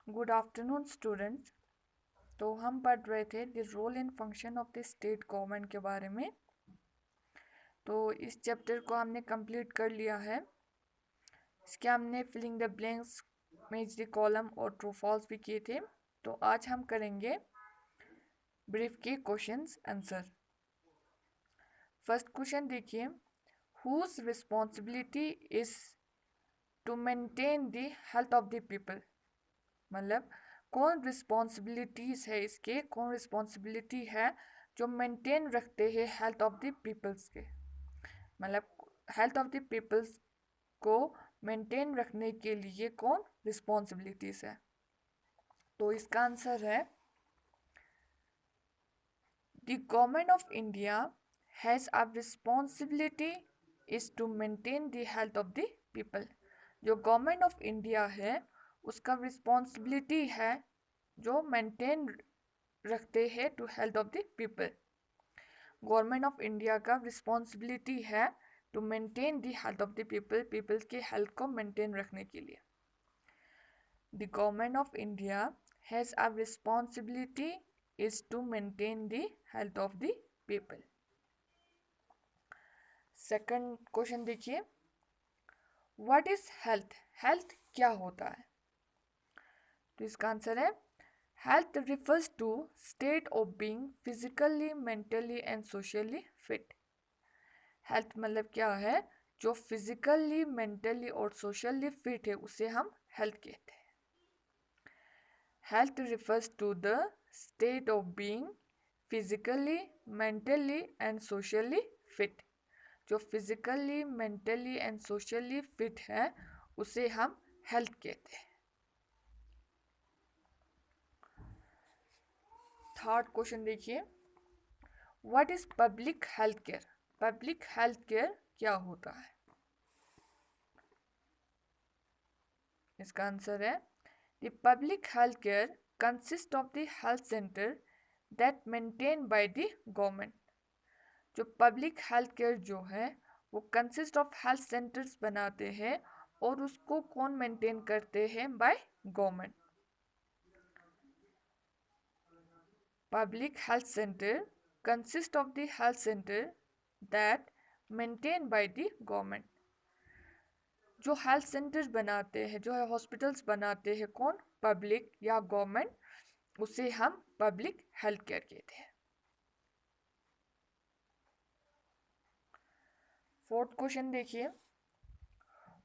Good afternoon students. तो हम पढ़ रहे थे the role and function of the state government के बारे में। तो इस चैप्टर को हमने कंप्लीट कर लिया है। इसके हमने filling the blanks, match the column और ट्रू फॉल्स भी किए थे। तो आज हम करेंगे ब्रीफ के क्वेश्चंस आंसर। फर्स्ट क्वेश्चन देखिए, whose responsibility is to maintain the health of the people. मतलब कौन रिस्पॉन्सिबिलिटीज है इसके, कौन रिस्पॉन्सिबिलिटी है जो मेंटेन रखते हैं हेल्थ ऑफ द पीपल्स के। मतलब हेल्थ ऑफ द पीपल्स को मेंटेन रखने के लिए कौन रिस्पॉन्सिबिलिटीज है। तो इसका आंसर है the government of India has a responsibility is to maintain the health of the people. जो गवर्नमेंट ऑफ इंडिया है उसका रिस्पॉन्सिबिलिटी है जो मेंटेन रखते हैं to health of the people. Government of India का रिस्पॉन्सिबिलिटी है to maintain the health of the people, peoples के हेल्थ को मेंटेन रखने के लिए। The government of India has a responsibility is to maintain the health of the people. Second question देखिए, what is health. Health क्या होता है। तो इसका आंसर है health refers to state of being physically, mentally and socially fit। Health मतलब क्या है, जो फिजिकली, मेंटली और सोशली फिट है उसे हम हेल्थ कहते हैं। Health refers to the state of being physically, mentally and socially fit। जो physically, mentally and socially fit है उसे हम हेल्थ कहते हैं। थर्ड क्वेश्चन देखिए, what is public health care. Public health care क्या होता है। इसका आंसर है the public health care consist of the health centre that maintain by the government. जो पब्लिक हेल्थ केयर जो है वो कंसिस्ट ऑफ हेल्थ सेंटर्स बनाते हैं और उसको कौन मेंटेन करते हैं, by government. Public health center consist of the health center that maintained by the government। जो हेल्थ सेंटर्स बनाते हैं, जो है हॉस्पिटल्स बनाते हैं, कौन, पब्लिक या गवर्नमेंट, उसे हम पब्लिक हेल्थ केयर कहते हैं। फोर्थ क्वेश्चन देखिए,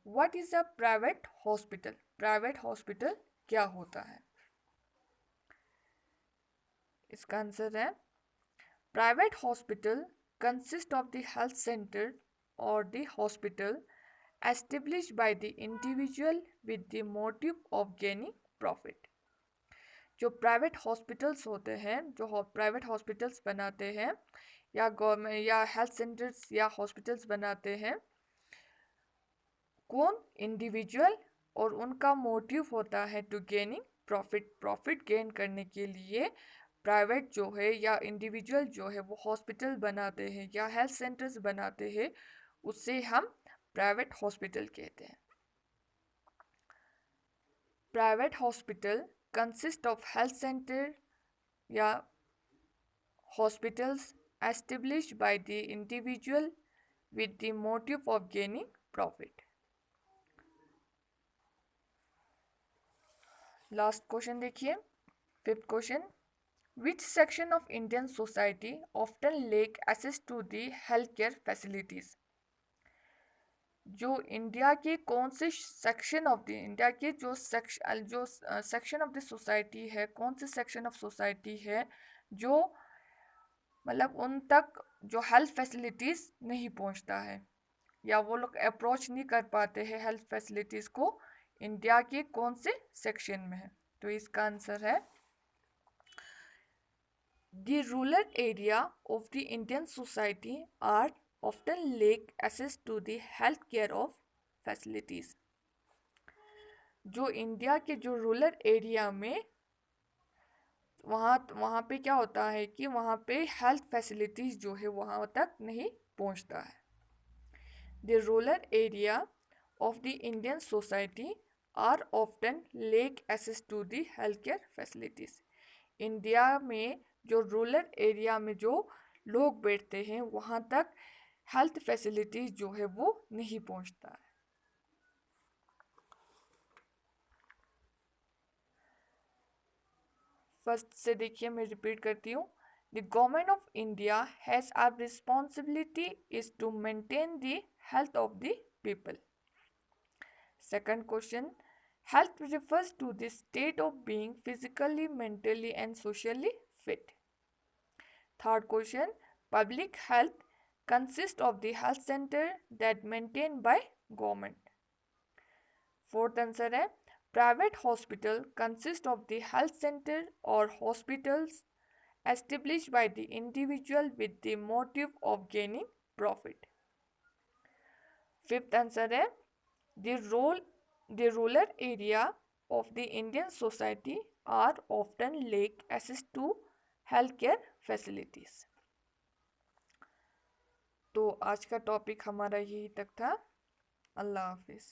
what is a private hospital. Private hospital क्या होता है। इसका आंसर है private hospital consist of the health centre और the hospital established by the individual with the motive of gaining profit। जो प्राइवेट हॉस्पिटल्स होते हैं, जो प्राइवेट हॉस्पिटल्स बनाते हैं या गवर्नमेंट या हेल्थ सेंटर्स या हॉस्पिटल्स बनाते हैं, कौन, इंडिविजुअल, और उनका मोटिव होता है to gaining profit. Profit gain करने के लिए प्राइवेट जो है या इंडिविजुअल जो है वो हॉस्पिटल बनाते हैं या हेल्थ सेंटर्स बनाते हैं, उससे हम प्राइवेट हॉस्पिटल कहते हैं। Private hospital consist of health centre या hospitals established by the individual with the motive of gaining profit. Last question देखिए, fifth question, which section of Indian society often lack access to the health care facilities. जो India के कौन से section of the India के जो section of the society है, कौन से सेक्शन ऑफ सोसाइटी है जो मतलब उन तक जो हेल्थ फैसिलिटीज़ नहीं पहुंचता है या वो लोग अप्रोच नहीं कर पाते हैं हेल्थ फैसिलिटीज़ को, इंडिया के कौन से सेक्शन में है। तो इसका आंसर है the rural area of the Indian society are often lack access to the health care of facilities। जो इंडिया के जो रूरल एरिया में वहाँ पे क्या होता है कि वहाँ पे हेल्थ फैसिलिटीज़ जो है वहाँ तक नहीं पहुँचता है। The rural area of the Indian society are often lack access to the healthcare facilities. India में जो रूरल एरिया में जो लोग बैठते हैं वहाँ तक हेल्थ फैसिलिटीज जो है वो नहीं पहुँचता है. फर्स्ट से देखिए, मैं रिपीट करती हूँ. The government of India has a responsibility is to maintain the health of the people. Second question, health refers to the state of being physically, mentally and socially fit. Third question, public health consists of the health center that maintained by government. Fourth answer है, private hospital consist of the health center or hospitals established by the individual with the motive of gaining profit. Fifth answer है, the rural area of the Indian society are often lack access to healthcare facilities. तो आज का topic हमारा यही तक था. अल्लाह हाफिज़.